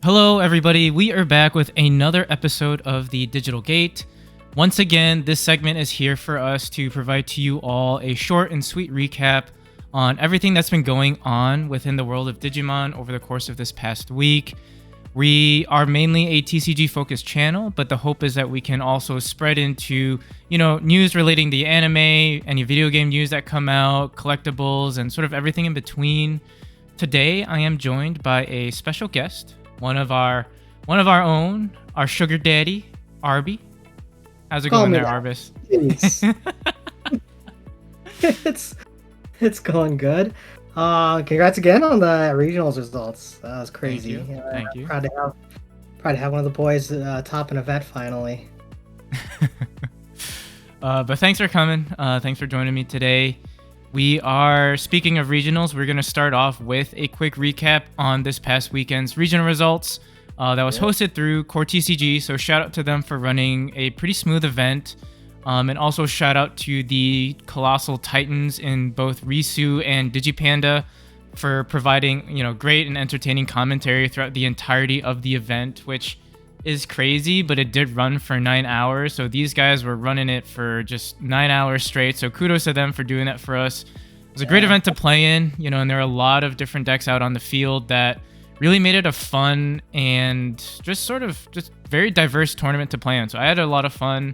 Hello, everybody. We are back with another episode of the Digital Gate. Once again, this segment is here for us to provide to you all a short and sweet recap on everything that's been going on within the world of Digimon over the course of this past week. We are mainly a TCG focused channel, but the hope is that we can also spread into, news relating to the anime, any video game news that come out, collectibles, and sort of everything in between. Today, I am joined by a special guest, one of our own, our sugar daddy, Arby. How's it going there, Arbus? It's going good. Congrats again on the regionals results. That was crazy. Thank you. Proud to have one of the boys top an event finally. But thanks for coming. Thanks for joining me today. We are, speaking of regionals, we're going to start off with a quick recap on this past weekend's regional results that was hosted through CoreTCG. So shout out to them for running a pretty smooth event. And also shout out to the Colossal Titans in both Risu and Digipanda for providing, great and entertaining commentary throughout the entirety of the event, which is crazy, but it did run for 9 hours. So these guys were running it for just 9 hours straight. So kudos to them for doing that for us. It was a great event to play in, and there are a lot of different decks out on the field that really made it a fun and just very diverse tournament to play in. So I had a lot of fun.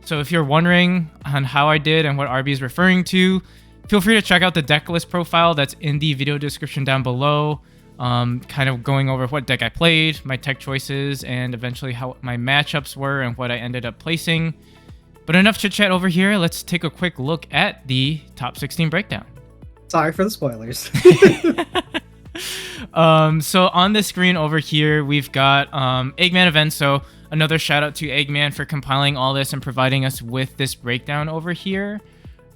So if you're wondering on how I did and what Arby is referring to, feel free to check out the deck list profile that's in the video description down below. Kind of going over what deck I played, my tech choices, and eventually how my matchups were and what I ended up placing. But enough chit chat over here. Let's take a quick look at the top 16 breakdown. Sorry for the spoilers. So on the screen over here, we've got Eggman events. So another shout out to Eggman for compiling all this and providing us with this breakdown over here.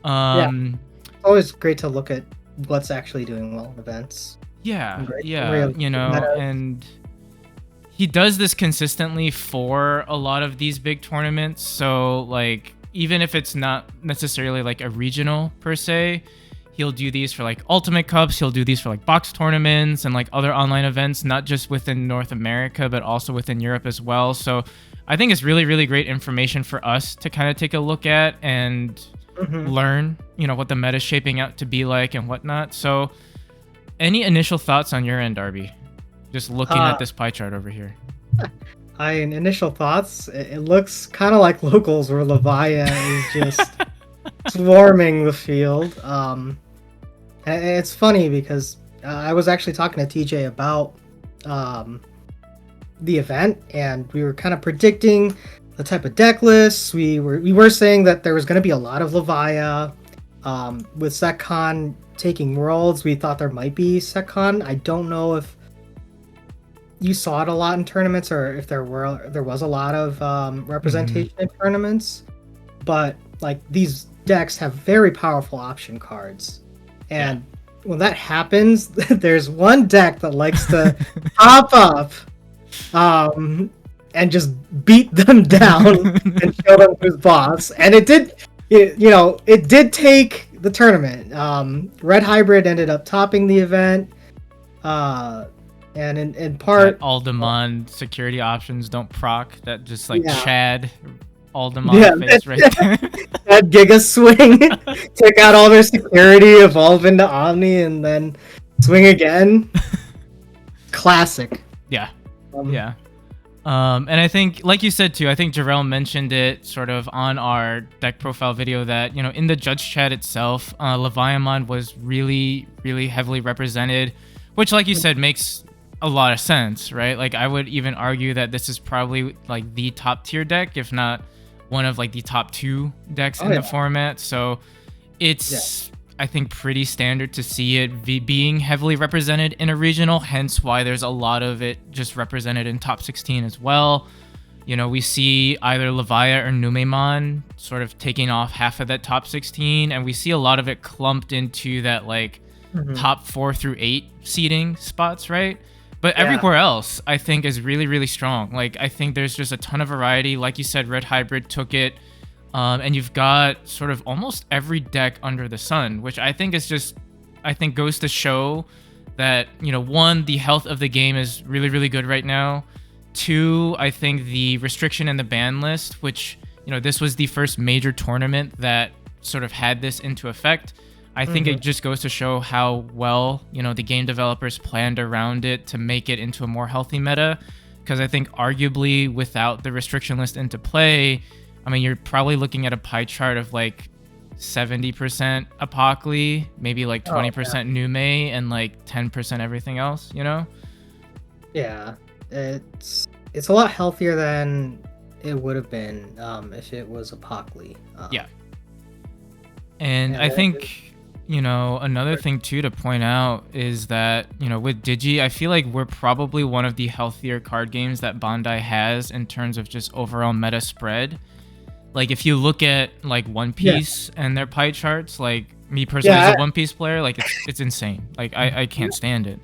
Always great to look at what's actually doing well in events. And he does this consistently for a lot of these big tournaments. So even if it's not necessarily a regional per se, he'll do these for Ultimate Cups. He'll do these for box tournaments and other online events, not just within North America, but also within Europe as well. So I think it's really, really great information for us to kind of take a look at and learn, what the meta is shaping out to be like and whatnot. So any initial thoughts on your end, Arby? Just looking at this pie chart over here. Initial thoughts, it looks kind of like locals where Levia is just swarming the field. It's funny because I was actually talking to TJ about the event, and we were kind of predicting the type of deck lists. We were saying that there was going to be a lot of Levia. With SecCon taking Worlds, we thought there might be SecCon. I don't know if you saw it a lot in tournaments or if there was a lot of representation in tournaments, but these decks have very powerful option cards, and when that happens, there's one deck that likes to pop up and just beat them down and show them who's boss. And it did take the tournament. Red Hybrid ended up topping the event, and in part, Aldemon security options don't proc. That just Chad Aldemon face right there. That Giga Swing took out all their security, evolve into Omni, and then swing again. Classic. And I think, like you said too, I think Jarrell mentioned it sort of on our deck profile video that, in the judge chat itself, Leviamon was really, really heavily represented, which, like you said, makes a lot of sense, right? I would even argue that this is probably the top tier deck, if not one of the top 2 decks in the format. So it's, I think, pretty standard to see it being heavily represented in a regional, hence why there's a lot of it just represented in top 16 as well. We see either Levia or Numemon sort of taking off half of that top 16, and we see a lot of it clumped into that top 4 through 8 seeding spots, right? But everywhere else, I think, is really, really strong. I think there's just a ton of variety. Like you said, Red Hybrid took it. And you've got sort of almost every deck under the sun, which I think is goes to show that, one, the health of the game is really, really good right now. Two, I think the restriction in the ban list, which, this was the first major tournament that sort of had this into effect. I think it just goes to show how well, the game developers planned around it to make it into a more healthy meta. Because I think arguably without the restriction list into play, I mean, you're probably looking at a pie chart of like 70% Apocly, maybe like 20% Nume, and like 10% everything else, Yeah, it's a lot healthier than it would have been if it was Apocly. Yeah. And I think, another thing too to point out is that, with Digi, I feel like we're probably one of the healthier card games that Bandai has in terms of just overall meta spread. Like, if you look at like One Piece and their pie charts, like me personally as a One Piece player, like it's insane. Like I can't stand it.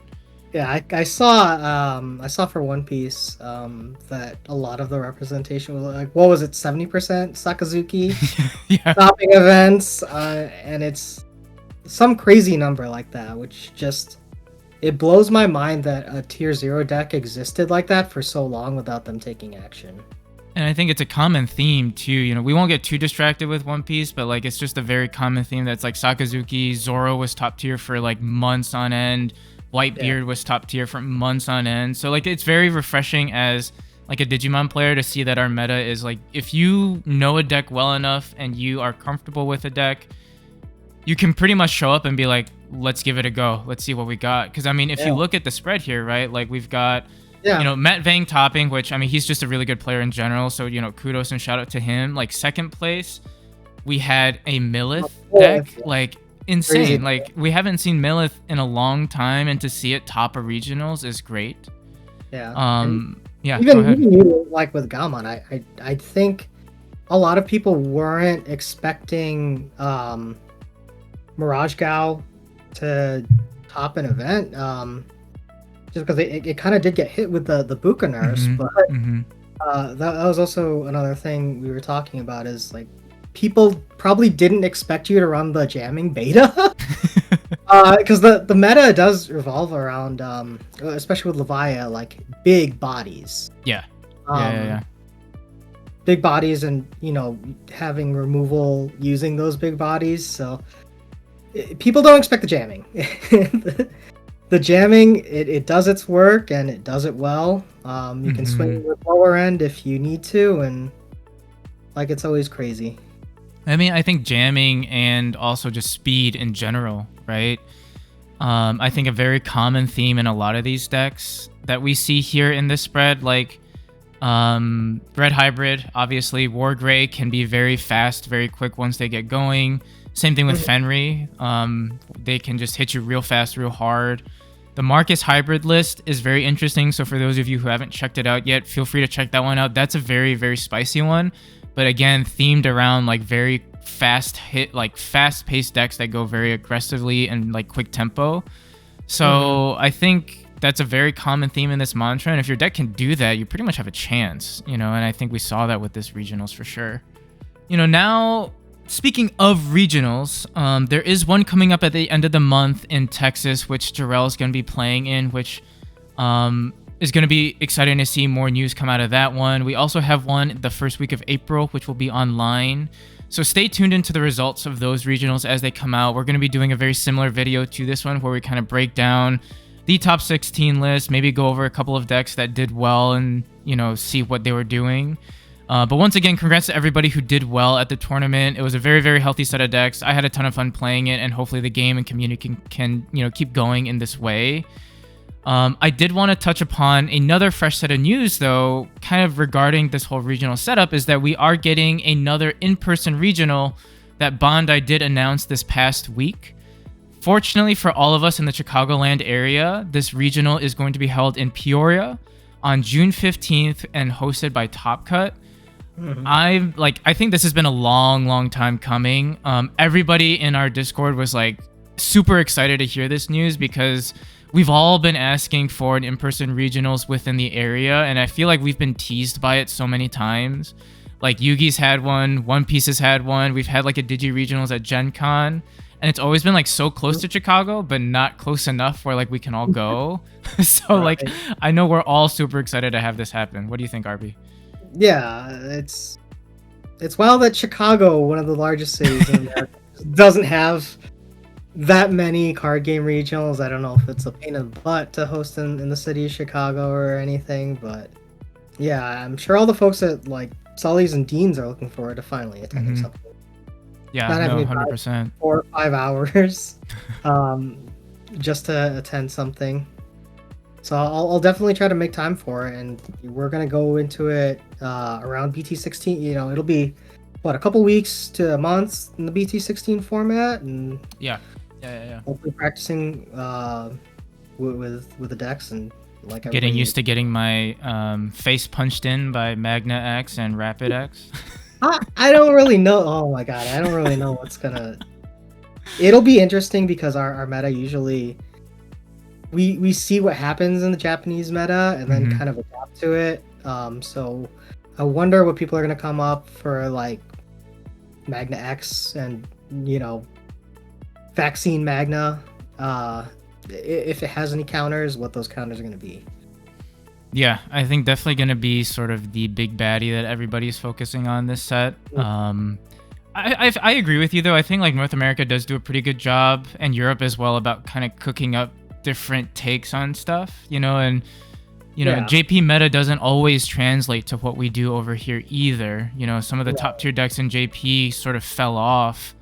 Yeah, I saw for One Piece that a lot of the representation was like, what was it, 70% Sakazuki stopping events, and it's some crazy number like that, which just, it blows my mind that a tier 0 deck existed like that for so long without them taking action. And I think it's a common theme too. We won't get too distracted with One Piece, but like it's just a very common theme that's like Sakazuki, Zoro was top tier for like months on end. Whitebeard was top tier for months on end. So like it's very refreshing as like a Digimon player to see that our meta is like, if you know a deck well enough and you are comfortable with a deck, you can pretty much show up and be like, let's give it a go. Let's see what we got. Because I mean, if you look at the spread here, right? Like we've got, Matt Vang topping, which I mean, he's just a really good player in general. So, kudos and shout out to him. Like second place, we had a Millith deck, like insane. Crazy. Like we haven't seen Millith in a long time, and to see it top a regionals is great. Yeah. Yeah. Even you, like with Gammon, I think a lot of people weren't expecting Mirage Gal to top an event, just because it kind of did get hit with the Buka nerfs. But that was also another thing we were talking about, is like people probably didn't expect you to run the jamming beta, because the meta does revolve around, especially with Levia, like big bodies. Yeah. Big bodies, and having removal using those big bodies. So people don't expect the jamming. The jamming, it does its work, and it does it well. You can swing with lower end if you need to, and like it's always crazy. I mean, I think jamming and also just speed in general, right? I think a very common theme in a lot of these decks that we see here in this spread, like Red Hybrid, obviously, War Grey can be very fast, very quick once they get going. Same thing with Fenry. They can just hit you real fast, real hard. The Marcus Hybrid list is very interesting. So for those of you who haven't checked it out yet, feel free to check that one out. That's a very, very spicy one. But again, themed around like very fast-paced decks that go very aggressively and like quick tempo. So I think that's a very common theme in this mantra. And if your deck can do that, you pretty much have a chance, and I think we saw that with this regionals for sure. Now, speaking of regionals, there is one coming up at the end of the month in Texas, which Jarrell's going to be playing in, which is going to be exciting to see more news come out of that one. We also have one the first week of April, which will be online. So stay tuned into the results of those regionals as they come out. We're going to be doing a very similar video to this one where we kind of break down the top 16 list, maybe go over a couple of decks that did well and, see what they were doing. But once again, congrats to everybody who did well at the tournament. It was a very, very healthy set of decks. I had a ton of fun playing it, and hopefully the game and community can keep going in this way. I did want to touch upon another fresh set of news, though, kind of regarding this whole regional setup, is that we are getting another in-person regional that Bandai did announce this past week. Fortunately for all of us in the Chicagoland area, this regional is going to be held in Peoria on June 15th and hosted by Top Cut. I think this has been a long time coming. Everybody in our Discord was like super excited to hear this news because we've all been asking for an in-person regionals within the area, and I feel like we've been teased by it so many times. Like Yugi's had one Piece has had one. We've had like a Digi Regionals at Gen Con. And it's always been like so close to Chicago, but not close enough where like we can all go. So like I know we're all super excited to have this happen. What do you think, Arby? Yeah, it's wild that Chicago, one of the largest cities in America, doesn't have that many card game regionals. I don't know if it's a pain in the butt to host in the city of Chicago or anything, but yeah, I'm sure all the folks at like Sully's and Dean's are looking forward to finally attending something. Yeah, Not no, having 100%. 4 or 5 hours just to attend something. So I'll definitely try to make time for it, and we're gonna go into it around BT16. You know, it'll be what, a couple weeks to a month in the BT16 format, and Yeah. hopefully practicing with the decks and like Getting used to getting my face punched in by Magna X and Rapid X. I don't really know. Oh my god, I don't really know what's gonna. It'll be interesting because our meta usually we see what happens in the Japanese meta and then kind of adapt to it. So I wonder what people are gonna come up for, like Magna X and, you know, Vaccine Magna. If it has any counters, what those counters are gonna be. Yeah, I think definitely going to be sort of the big baddie that everybody's focusing on this set. I agree with you, though. I think like North America does do a pretty good job, and Europe as well, about kind of cooking up different takes on stuff, you know, and, you know, JP meta doesn't always translate to what we do over here either. You know, some of the top tier decks in JP sort of fell off,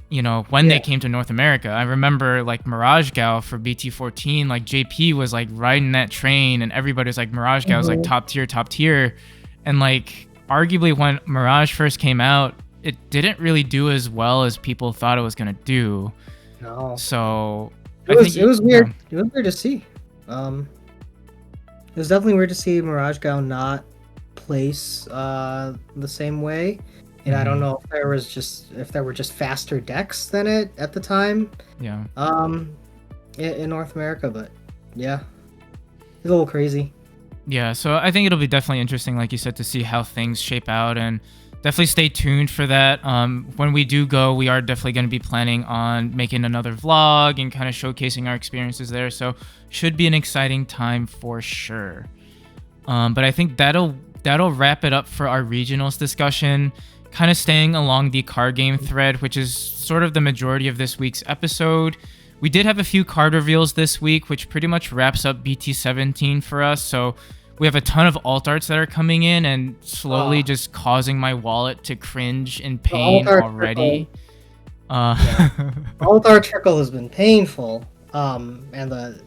you know, when they came to North America. I remember like Mirage Gal for BT14, like JP was like riding that train and everybody's like, Mirage Gal was like top tier. And like arguably when Mirage first came out, it didn't really do as well as people thought it was going to do. No. So it was weird. It was weird to see. It was definitely weird to see Mirage Gal not place the same way. And I don't know if there were just faster decks than it at the time. Yeah. In North America, but yeah, it's a little crazy. Yeah, so I think it'll be definitely interesting, like you said, to see how things shape out, and definitely stay tuned for that. When we do go, we are definitely going to be planning on making another vlog and kind of showcasing our experiences there. So should be an exciting time for sure. But I think that'll wrap it up for our regionals discussion. Kind of staying along the card game thread, which is sort of the majority of this week's episode. We did have a few card reveals this week, which pretty much wraps up BT17 for us. So we have a ton of alt arts that are coming in and slowly just causing my wallet to cringe in pain already. Alt art trickle has been painful. And the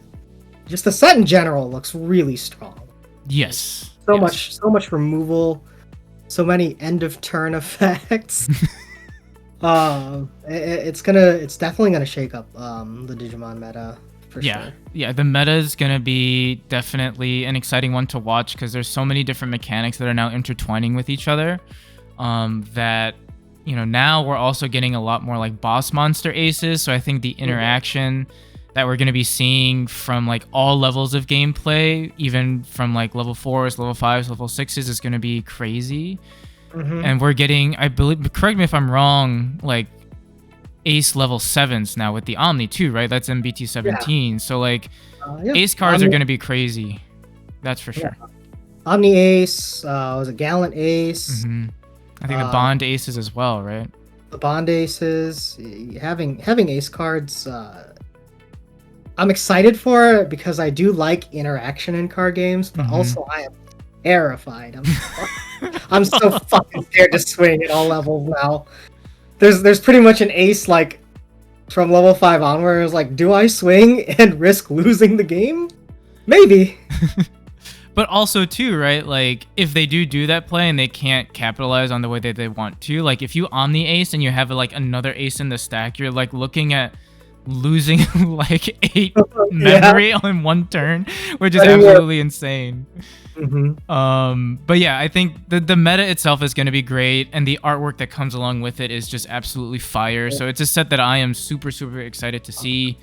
set in general looks really strong. Yes. So much removal. So many end of turn effects. It's definitely gonna shake up the Digimon meta for sure. Yeah, the meta is gonna be definitely an exciting one to watch because there's so many different mechanics that are now intertwining with each other. That, you know, now we're also getting a lot more like boss monster aces. So I think the interaction that we're going to be seeing from like all levels of gameplay, even from like level 4s, level 5s, level 6s, is going to be crazy. And we're getting, I believe, correct me if I'm wrong, like ace level 7s now with the Omni too, right? That's MBT 17. So like ace cards are going to be crazy. That's for sure. Omni ace, was a Gallant ace. I think the Bond aces as well, right? The Bond aces, having ace cards, I'm excited for it because I do like interaction in card games, but also I am terrified. I'm so fucking scared to swing at all levels now. There's pretty much an ace like from level 5 onward. It's like, do I swing and risk losing the game? Maybe. But also too, right? Like if they do that play and they can't capitalize on the way that they want to, like if you Omni ace and you have like another ace in the stack, you're like looking at losing like 8 memory in one turn, which is absolutely insane. But yeah, I think the meta itself is going to be great, and the artwork that comes along with it is just absolutely fire. So it's a set that I am super excited to see.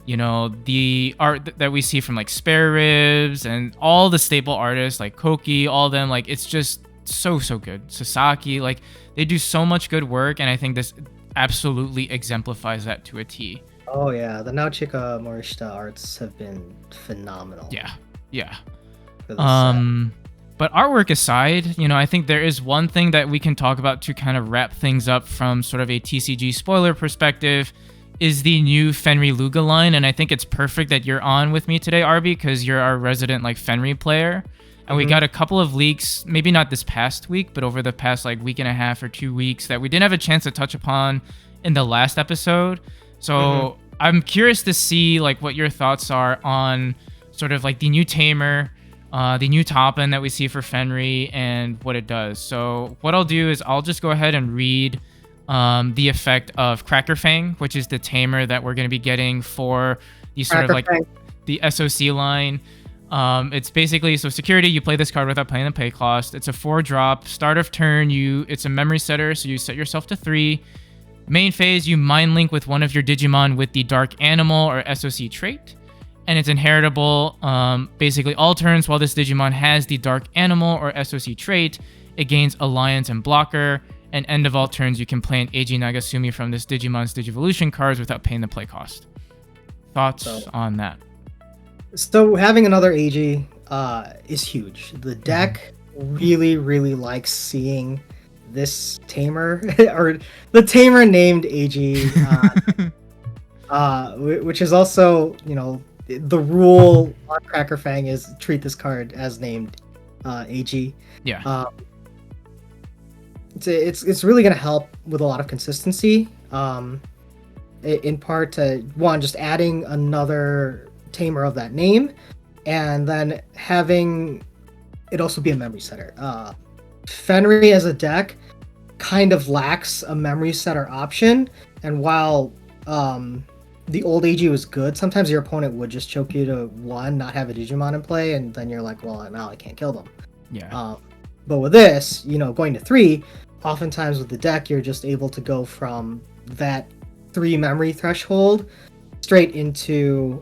You know, the art that we see from like Spare Ribs and all the staple artists like Koki, all of them, like it's just so good. Sasaki, like they do so much good work, and I think this absolutely exemplifies that to a T. Oh yeah, the Naochika Morishita arts have been phenomenal. Yeah. For this set. But artwork aside, I think there is one thing that we can talk about to kind of wrap things up from sort of a TCG spoiler perspective is the new Fenry Luga line, and I think it's perfect that you're on with me today, Arby, because you're our resident like Fenry player. And we got a couple of leaks, maybe not this past week, but over the past like week and a half or 2 weeks that we didn't have a chance to touch upon in the last episode. So I'm curious to see like what your thoughts are on sort of like the new Tamer, the new top end that we see for Fenry and what it does. So what I'll do is I'll just go ahead and read the effect of Cracker Fang, which is the Tamer that we're going to be getting for the sort of like the SOC line. It's basically, so security, you play this card without paying the pay cost. It's a 4-drop. Start of turn, it's a memory setter, so you set yourself to 3. Main phase, you mind link with one of your Digimon with the Dark Animal or SOC trait. And it's inheritable. Basically, all turns while this Digimon has the Dark Animal or SOC trait, it gains Alliance and Blocker. And end of all turns, you can play an Eiji Nagasumi from this Digimon's Digivolution cards without paying the play cost. Thoughts on that? So having another AG is huge. The deck really, really likes seeing this Tamer, or the Tamer named AG, which is also, the rule on Cracker Fang is treat this card as named AG. Yeah. It's really going to help with a lot of consistency. In part to, one, just adding another Tamer of that name, and then having it also be a memory setter. Fenry as a deck kind of lacks a memory setter option, and while the old AG was good, sometimes your opponent would just choke you to 1, not have a Digimon in play, and then you're like, well, now I can't kill them. Yeah. But with this, going to 3, oftentimes with the deck, you're just able to go from that 3 memory threshold straight into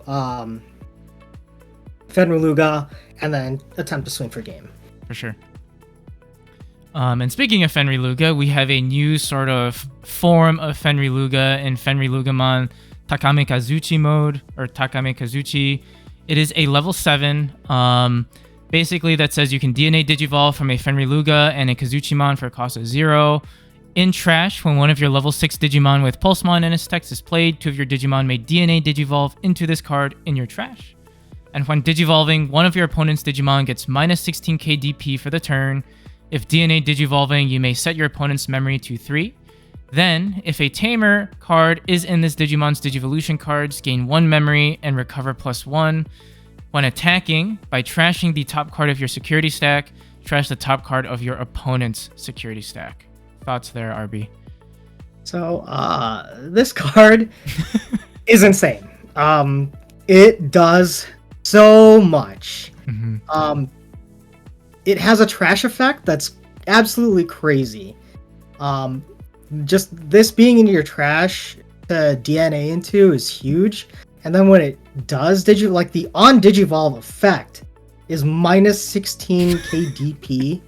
Fenrilooga, and then attempt to swing for game. For sure. And speaking of Fenrilooga, we have a new sort of form of Fenrilooga in Fenrilugamon Takame Kazuchi mode, or Takame Kazuchi. It is a level 7. Basically, that says you can DNA Digivolve from a Fenrilooga and a Kazuchimon for a cost of 0. In trash, when one of your level 6 Digimon with Pulsemon in its text is played, 2 of your Digimon may DNA Digivolve into this card in your trash. And when Digivolving, one of your opponent's Digimon gets minus 16k DP for the turn. If DNA Digivolving, you may set your opponent's memory to 3. Then, if a Tamer card is in this Digimon's Digivolution cards, gain 1 memory and recover +1. When attacking, by trashing the top card of your security stack, trash the top card of your opponent's security stack. Thoughts there, RB? So, this card is insane. It does so much. It has a trash effect that's absolutely crazy. Just this being in your trash to DNA into is huge. And then when it does, like the on Digivolve effect is minus 16k DP.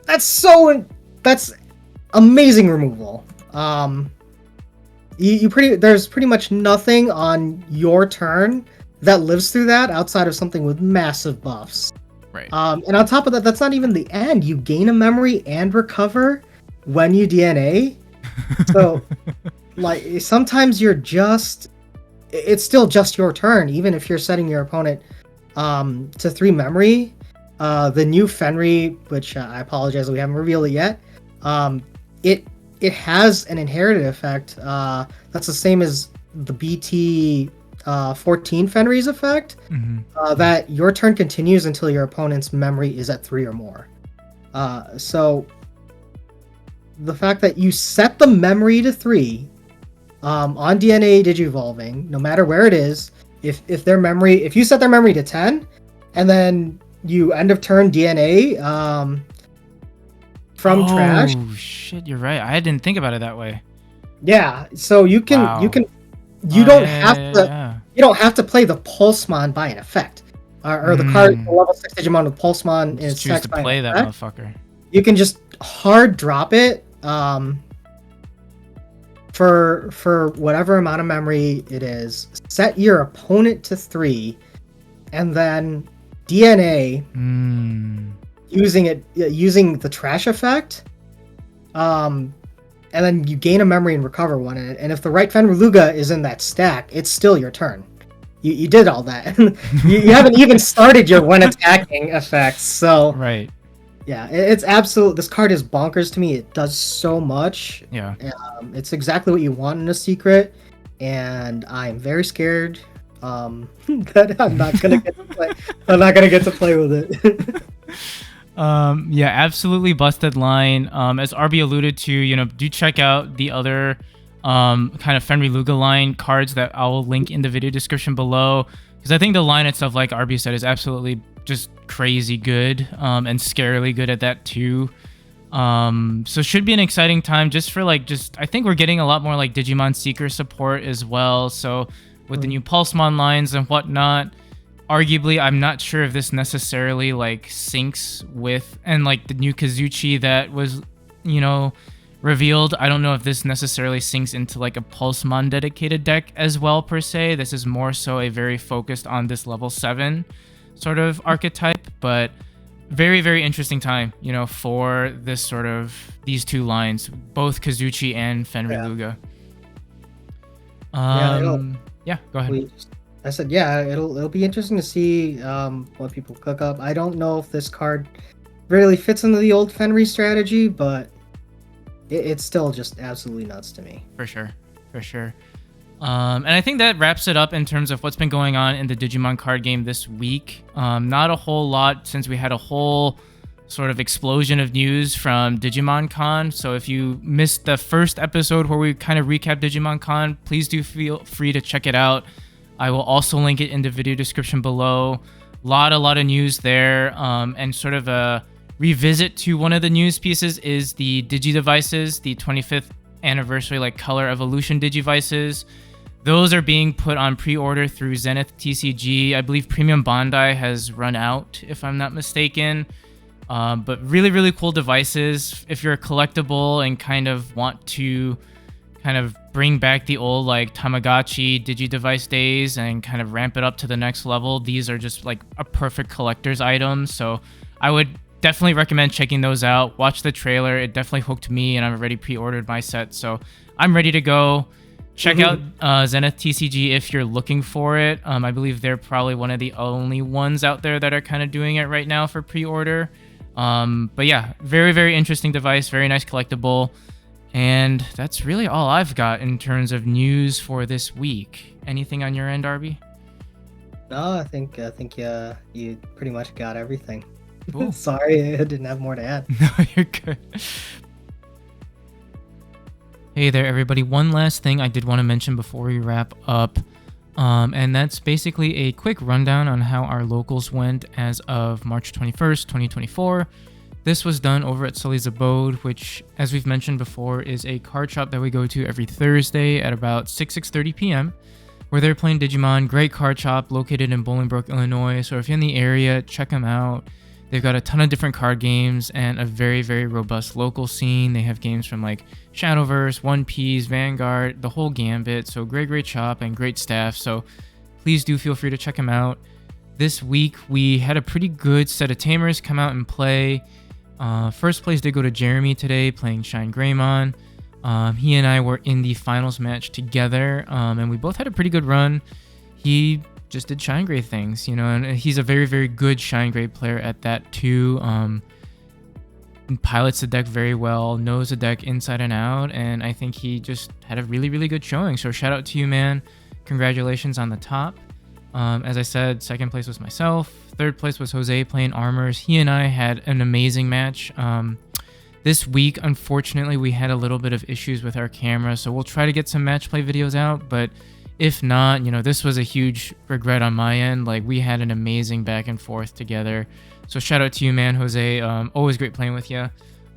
That's amazing removal. There's pretty much nothing on your turn that lives through that outside of something with massive buffs. Right. And on top of that, that's not even the end. You gain a memory and recover when you DNA. So, like, sometimes it's still just your turn, even if you're setting your opponent to 3 memory. The new Fenry, which I apologize we haven't revealed it yet, it has an inherited effect. That's the same as the BT 14 Fenry's effect, that your turn continues until your opponent's memory is at 3 or more. So the fact that you set the memory to 3 on DNA Digivolving, no matter where it is, if you set their memory to 10, and then you end of turn DNA from trash. Oh shit, you're right. I didn't think about it that way. Yeah, so you don't have to play the Pulsemon by an effect. or the card, the level 6 Digimon with Pulsemon is choose to play that motherfucker. You can just hard drop it for whatever amount of memory it is. Set your opponent to 3, and then DNA using the trash effect. And then you gain a memory and recover one. And if the right Fenrilooga is in that stack, it's still your turn. You did all that. you haven't even started your when attacking effects. So right. Yeah, it's absolute. This card is bonkers to me. It does so much. Yeah. It's exactly what you want in a secret, and I'm very scared that I'm not gonna get to play. I'm not gonna get to play with it. Yeah, absolutely busted line. As Arby alluded to, do check out the other kind of Fenry Luga line cards that I will link in the video description below, because I think the line itself, like Arby said, is absolutely just crazy good and scarily good at that too. So should be an exciting time just for I think we're getting a lot more like Digimon Seeker support as well. So with the new Pulsemon lines and whatnot, arguably I'm not sure if this necessarily syncs with, and the new Kazuchi that was revealed, I don't know if this necessarily syncs into a Pulsemon dedicated deck as well per se. This is more so a very focused on this level 7 sort of archetype, but very, very interesting time, for this sort of these two lines, both Kazuchi and Fenrilooga. Yeah, go ahead. I said, yeah, it'll be interesting to see what people cook up. I don't know if this card really fits into the old Fenry strategy, but it's still just absolutely nuts to me. For sure. And I think that wraps it up in terms of what's been going on in the Digimon card game this week. Not a whole lot, since we had a whole sort of explosion of news from Digimon Con. So if you missed the first episode where we kind of recap Digimon Con, please do feel free to check it out. I will also link it in the video description below. A lot of news there. And sort of a revisit to one of the news pieces is the Digidevices, the 25th anniversary Color Evolution Digivices. Those are being put on pre-order through Zenith TCG. I believe Premium Bandai has run out, if I'm not mistaken. But really, really cool devices. If you're a collectible and kind of want to kind of bring back the old Tamagotchi Digidevice days and kind of ramp it up to the next level, these are just a perfect collector's item. So I would definitely recommend checking those out. Watch the trailer. It definitely hooked me, and I've already pre-ordered my set. So I'm ready to go. Check out Zenith TCG if you're looking for it. I believe they're probably one of the only ones out there that are kind of doing it right now for pre-order. But yeah, very, very interesting device. Very nice collectible. And that's really all I've got in terms of news for this week. Anything on your end, Arby? No, I think you pretty much got everything. Cool. Sorry, I didn't have more to add. No, you're good. Hey there, everybody. One last thing I did want to mention before we wrap up, and that's basically a quick rundown on how our locals went as of March 21st, 2024. This was done over at Sully's Abode, which, as we've mentioned before, is a card shop that we go to every Thursday at about 6:30 p.m., where they're playing Digimon. Great card shop located in Bolingbrook, Illinois. So if you're in the area, check them out. They've got a ton of different card games and a very, very robust local scene. They have games from Shadowverse, One Piece, Vanguard, the whole gambit. So great shop and great staff. So please do feel free to check them out. This week, we had a pretty good set of tamers come out and play. First place did go to Jeremy today, playing Shine Greymon. He and I were in the finals match together, and we both had a pretty good run. He just did Shine Grey things, and he's a very, very good Shine Grey player at that too. Pilots the deck very well, knows the deck inside and out, and I think he just had a really, really good showing. So shout out to you, man. Congratulations on the top. As I said, second place was myself. Third place was Jose playing Armors. He and I had an amazing match. This week, unfortunately, we had a little bit of issues with our camera, so we'll try to get some match play videos out, but if not, this was a huge regret on my end. We had an amazing back and forth together. So shout out to you, man, Jose. Always great playing with you.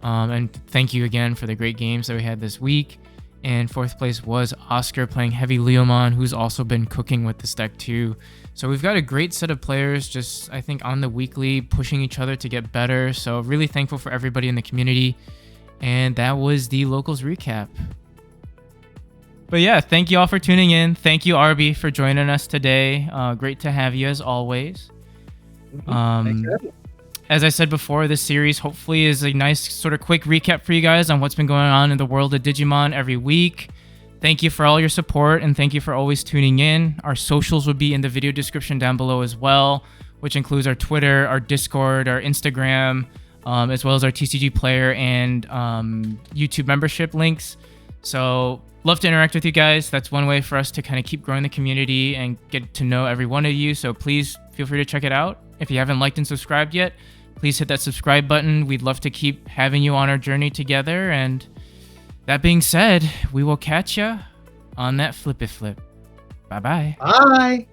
And thank you again for the great games that we had this week. And 4th place was Oscar playing Heavy Leomon, who's also been cooking with this deck too. So we've got a great set of players just, I think, on the weekly, pushing each other to get better. So really thankful for everybody in the community. And that was the Locals recap. But yeah, thank you all for tuning in. Thank you, Arby, for joining us today. Great to have you as always. As I said before, this series hopefully is a nice sort of quick recap for you guys on what's been going on in the world of Digimon every week. Thank you for all your support, and thank you for always tuning in. Our socials will be in the video description down below as well, which includes our Twitter, our Discord, our Instagram, as well as our TCG player and YouTube membership links. So love to interact with you guys. That's one way for us to kind of keep growing the community and get to know every one of you. So please feel free to check it out. If you haven't liked and subscribed yet, please hit that subscribe button. We'd love to keep having you on our journey together. And that being said, we will catch ya on that flippy flip. Bye-bye. Bye.